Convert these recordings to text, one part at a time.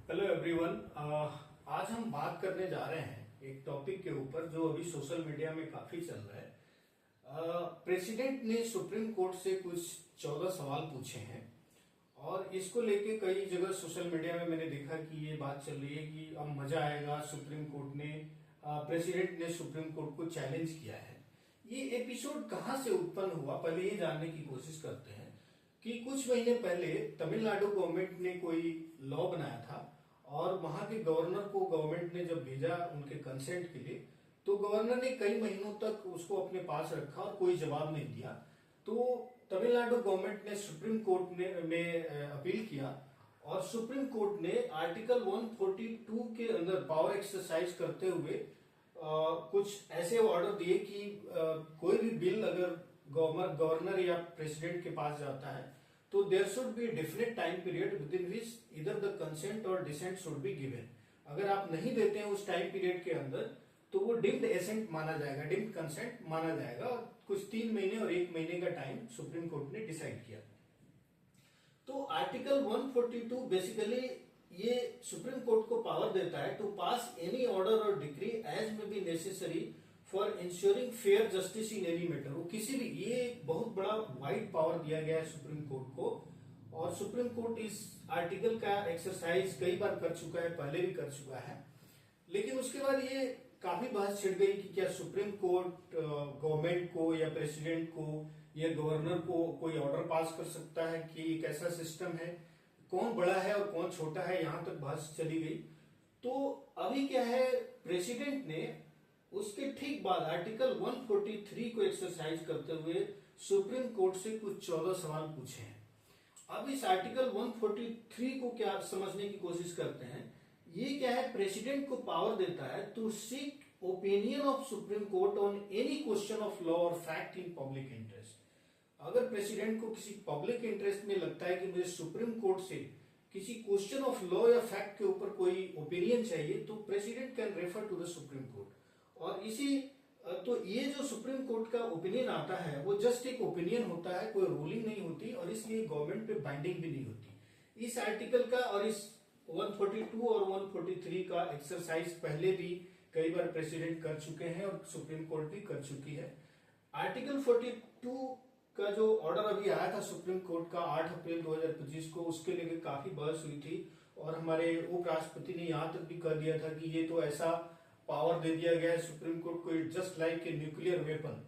Hello everyone. आज हम बात करने जा रहे हैं एक टॉपिक के ऊपर जो अभी सोशल मीडिया में काफी चल रहा है। प्रेसिडेंट ने सुप्रीम कोर्ट से कुछ 14 सवाल पूछे हैं और इसको लेके कई जगह सोशल मीडिया में मैंने देखा कि ये बात चल रही है कि अब मजा आएगा, सुप्रीम कोर्ट ने प्रेसिडेंट ने सुप्रीम कोर्ट को चैलेंज किया है। ये एपिसोड कहां से उत्पन्न हुआ, पहले ये जानने की कोशिश करते हैं कि कुछ महीने पहले तमिलनाडु गवर्नमेंट ने कोई लॉ बनाया था और वहां के गवर्नर को गवर्नमेंट ने जब भेजा उनके कंसेंट के लिए, तो गवर्नर ने कई महीनों तक उसको अपने पास रखा और कोई जवाब नहीं दिया। तो तमिलनाडु गवर्नमेंट ने सुप्रीम कोर्ट में अपील किया और सुप्रीम कोर्ट ने आर्टिकल 142 के अंदर पावर एक्सरसाइज करते हुए कुछ ऐसे ऑर्डर दिए कि कोई भी बिल अगर गवर्नर या प्रेसिडेंट के पास जाता है तो there should be definite time period within which either the consent और डिसेंट शुड बी गिवन। अगर आप नहीं देते हैं उस टाइम पीरियड के अंदर तो वो डिम्ड एसेंट माना जाएगा, डिम्ड कंसेंट माना जाएगा। कुछ 3 महीने और 1 महीने का टाइम सुप्रीम कोर्ट ने डिसाइड किया। तो आर्टिकल 142 बेसिकली ये सुप्रीम कोर्ट को पावर देता है टू पास एनी ऑर्डर और डिक्री एज में be necessary for ensuring fair justice in any matter. वो किसी भी, ये एक बहुत बड़ा वाइड पावर दिया गया है सुप्रीम कोर्ट को और सुप्रीम कोर्ट इस आर्टिकल का एक्सरसाइज कई बार कर चुका है, पहले भी कर चुका है। लेकिन उसके बाद ये काफी बहस छिड़ गई कि क्या सुप्रीम कोर्ट गवर्नमेंट को या प्रेसिडेंट को या गवर्नर को कोई ऑर्डर पास कर सकता है, कि एक ऐसा सिस्टम है, कौन बड़ा है और कौन छोटा है, यहां तक बहस चली गई। तो अभी क्या है, प्रेसिडेंट ने उसके ठीक बाद आर्टिकल 143 को एक्सरसाइज करते हुए सुप्रीम कोर्ट से कुछ 14 सवाल पूछे हैं। अब इस आर्टिकल 143 को क्या समझने की कोशिश करते हैं। ये क्या है, प्रेसिडेंट को पावर देता है to seek opinion of supreme court on any question of law और फैक्ट इन पब्लिक इंटरेस्ट। अगर प्रेसिडेंट को किसी पब्लिक इंटरेस्ट में लगता है कि मुझे सुप्रीम कोर्ट से किसी क्वेश्चन ऑफ लॉ या फैक्ट के ऊपर कोई ओपिनियन चाहिए, तो president can refer to the supreme court. और इसी तो ये जो सुप्रीम कोर्ट का ओपिनियन आता है वो जस्ट एक ओपिनियन होता है, कोई रूलिंग नहीं होती और इसलिए गवर्नमेंट पे बाइंडिंग भी नहीं होती। इस आर्टिकल का और इस 142 और 143 का एक्सरसाइज पहले भी कई बार प्रेसिडेंट कर चुके हैं और सुप्रीम कोर्ट भी कर चुकी है। आर्टिकल 42 का जो ऑर्डर अभी आया था सुप्रीम कोर्ट का 8 अप्रैल 2025 को, उसके लिए काफी बहस हुई थी और हमारे उपराष्ट्रपति ने यहां तक भी कर दिया था कि ये तो ऐसा पावर दे दिया गया है सुप्रीम कोर्ट को, just like a nuclear weapon,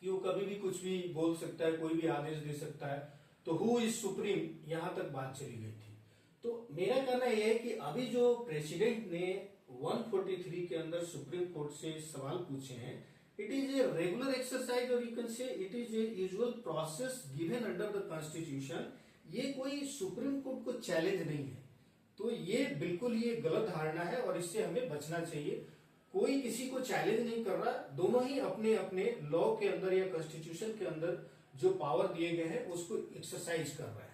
कि वो कभी भी कुछ भी बोल सकता है, कोई भी आदेश दे सकता है। तो हु इज सुप्रीम, यहां तक बात चली गई थी। तो मेरा कहना यह है कि अभी जो प्रेसिडेंट ने 143 के अंदर सुप्रीम कोर्ट से सवाल पूछे हैं, it is a regular exercise और you can say it is a usual process given under the constitution. ये कोई सुप्रीम कोर्ट को चैलेंज नहीं है। तो ये बिल्कुल ये गलत धारणा है और इससे हमें बचना चाहिए। कोई किसी को चैलेंज नहीं कर रहा, दोनों ही अपने अपने लॉ के अंदर या कॉन्स्टिट्यूशन के अंदर जो पावर दिए गए हैं उसको एक्सरसाइज कर रहे हैं।